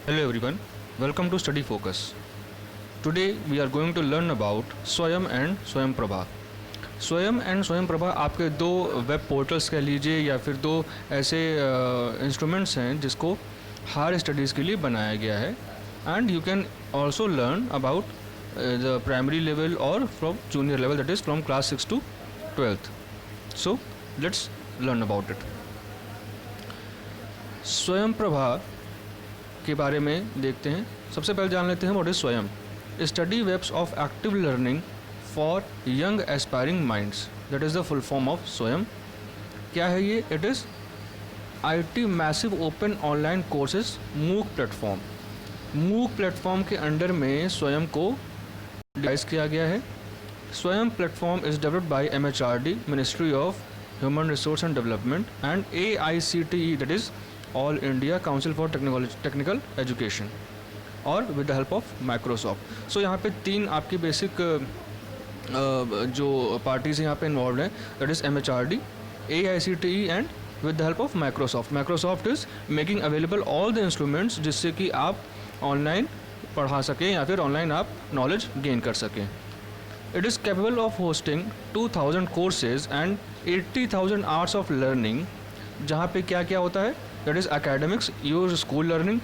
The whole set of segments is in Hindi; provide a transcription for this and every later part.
Hello everyone, welcome to Study Focus. Today we are going to learn about Swayam and Swayam Prabha. स्वयं एंड स्वयं प्रभा आपके दो वेब पोर्टल्स कह लीजिए या फिर दो ऐसे इंस्ट्रूमेंट्स हैं जिसको हायर स्टडीज़ के लिए बनाया गया है and you can also learn about the primary level और from junior level, that is from class 6 to 12th. So let's learn about it. Swayam Prabha के बारे में देखते हैं. सबसे पहले जान लेते हैं what is Swayam. Study webs of active learning for young aspiring minds, that is the full form of Swayam. क्या है ये? It is IT massive open online courses MOOC platform. MOOC platform के अंडर में स्वयं को डिवाइस किया गया है. Swayam platform is developed by MHRD, ministry of human resource and development, and AICTE, that is all India council for technical education, और with the help of Microsoft. So यहाँ पे तीन आपकी बेसिक जो पार्टीज़ यहाँ पे इन्वॉल्व हैं, that is MHRD, AICTE and with the help of Microsoft. Microsoft is making available all the instruments जिससे कि आप ऑनलाइन पढ़ा सकें या फिर ऑनलाइन आप नॉलेज गेन कर सकें. It is capable of hosting 2000 courses and 80,000 hours of learning. जहाँ पे क्या क्या होता है? That is academics, your school learning,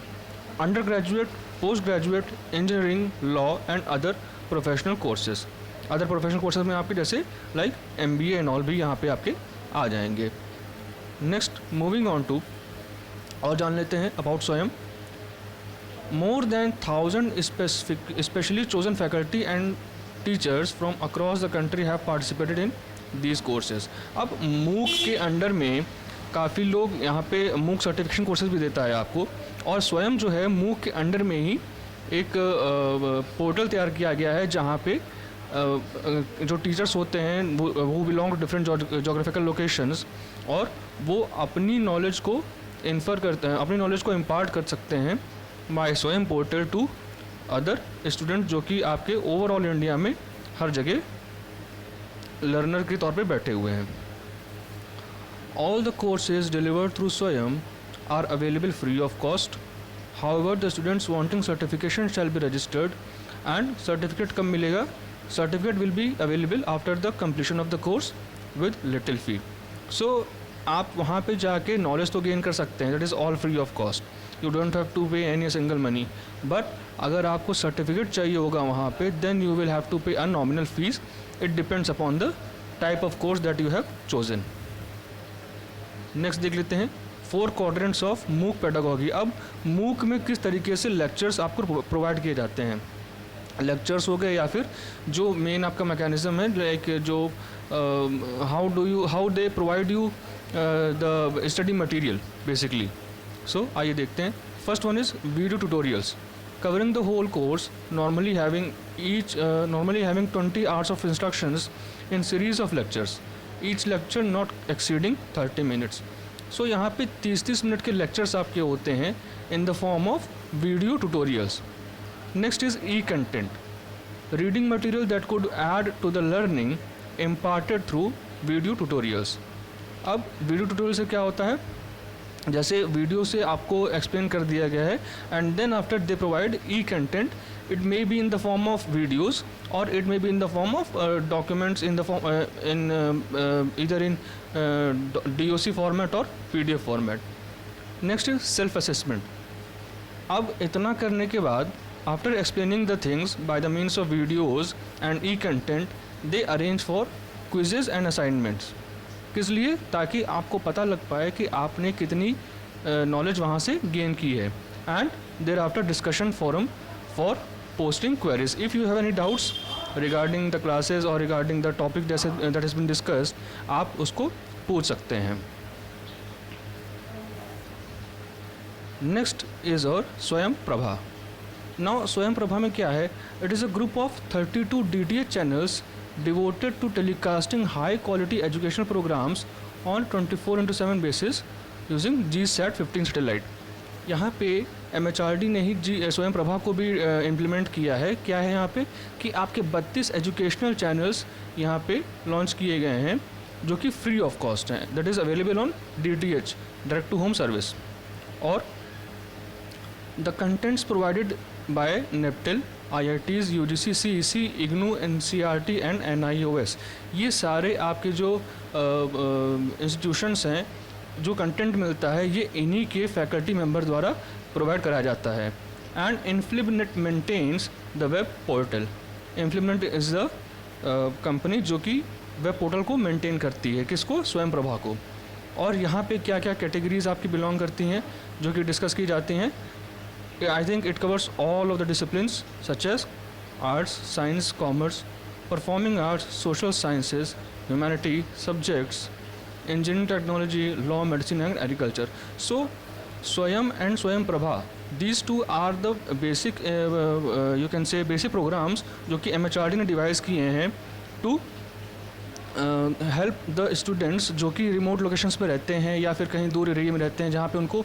under graduate, post graduate, engineering, law and other professional courses. Other professional courses में आपके जैसे लाइक MBA एंड ऑल भी यहाँ पे आपके आ जाएंगे. नेक्स्ट मूविंग ऑन टू, और जान लेते हैं अबाउट स्वयं. More than 1000 specially chosen faculty and teachers from across the country have participated in these courses. अब मूक के अंडर में काफ़ी लोग यहाँ पे मूक सर्टिफिकेशन कोर्सेज भी देता है आपको, और स्वयं जो है मूक के अंडर में ही एक पोर्टल तैयार किया गया है जहाँ पे जो टीचर्स होते हैं वो belong to different geographical locations, और वो अपनी नॉलेज को इन्फर करते हैं, अपनी नॉलेज को इम्पार्ट कर सकते हैं बाय स्वयं पोर्टल टू अदर स्टूडेंट जो कि आपके ओवरऑल इंडिया में हर जगह लर्नर के तौर पे बैठे हुए हैं. All the courses delivered through स्वयं are available free of cost. However, the students wanting certification shall be registered, and certificate कब मिलेगा? Certificate will be available after the completion of the course with little fee. So आप वहाँ पे जाके नॉलेज तो गेन कर सकते हैं, that is all free of cost. You don't have to pay any single money. But अगर आपको सर्टिफिकेट चाहिए होगा वहाँ पे, then you will have to pay a nominal fees. It depends upon the type of course that you have chosen. Next देख लेते हैं 4 क्वाड्रेंट्स ऑफ मूक पेडागॉगी. अब मूक में किस तरीके से लेक्चर्स आपको प्रोवाइड किए जाते हैं. लेक्चर्स हो गए या फिर जो मेन आपका मैकेनिज्म है, लाइक जो how they provide you the study material basically. So आइए देखते हैं. First one is video tutorials covering the whole course, normally having 20 hours of instructions in series of lectures, each lecture not exceeding 30 minutes. So यहाँ पे 30 मिनट के लेक्चर्स आपके होते हैं in the form of video tutorials. Next is content, reading material that could add to the learning imparted through video tutorials. अब वीडियो ट्यूटोरियल से क्या होता है? जैसे वीडियो से आपको एक्सप्लेन कर दिया गया है, and then after they provide content. It may be in the form of videos, or it may be in the form of documents in the form either in DOC format or PDF format. Next is self-assessment. अब इतना करने के बाद, after explaining the things by the means of videos and e-content, they arrange for quizzes and assignments. किस लिए? ताकि आपको पता लग पाए कि आपने कितनी नॉलेज वहाँ से गेन की है. And thereafter discussion forum for posting queries. If you have any doubts regarding the classes or regarding the topic that has been discussed, आप उसको पूछ सकते हैं. Next is our स्वयं प्रभा. Now स्वयं प्रभा में क्या है? It is a group of 32 DTH channels devoted to telecasting high quality educational programs on 24/7 basis using GSAT 15 satellite. यहाँ पे MHRD ने ही स्वयं प्रभा को भी इम्प्लीमेंट किया है. क्या है यहाँ पे कि आपके 32 एजुकेशनल चैनल्स यहाँ पे लॉन्च किए गए हैं जो कि फ्री ऑफ कॉस्ट हैं. That is available on DTH, direct to home service. और the contents provided by NPTEL, IITs, UGC, CEC, IGNOU, NCERT and NIOS, ये सारे आपके जो इंस्टीट्यूशंस हैं, जो कंटेंट मिलता है ये इन्हीं के फैकल्टी मेंबर द्वारा प्रोवाइड कराया जाता है. And INFLIBNET maintains the web portal. INFLIBNET is the company जो कि वेब पोर्टल को मेंटेन करती है, किसको? स्वयं प्रभा को. और यहाँ पे क्या क्या कैटेगरीज आपकी बिलोंग करती हैं जो कि डिस्कस की जाती हैं. I think it covers all of the disciplines such as arts, science, commerce, performing arts, social sciences, humanity subjects, engineering technology, law, medicine and agriculture. So Swayam and Swayam Prabha, these two are the basic you can say basic programs जो कि MHRD ने डिवाइस किए हैं टू हेल्प द स्टूडेंट्स जो कि रिमोट लोकेशंस पे रहते हैं या फिर कहीं दूर एरिया में रहते हैं जहाँ पे उनको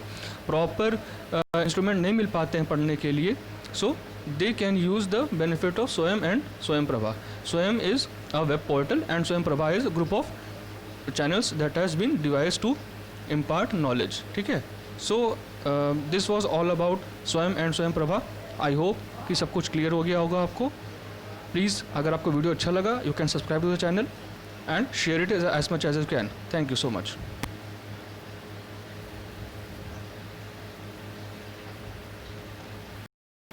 प्रॉपर इंस्ट्रूमेंट नहीं मिल पाते हैं पढ़ने के लिए. सो they can use the benefit of Swayam and Swayam Prabha. Swayam is a web portal and Swayam Prabha is a group of channels that has been devised to impart knowledge. ठीक है. So this was all about Swayam and Swayam Prabha. I hope कि सब कुछ क्लियर हो गया होगा आपको. प्लीज़ अगर आपको वीडियो अच्छा लगा, you can subscribe to the channel and share it as much as you can. Thank you so much.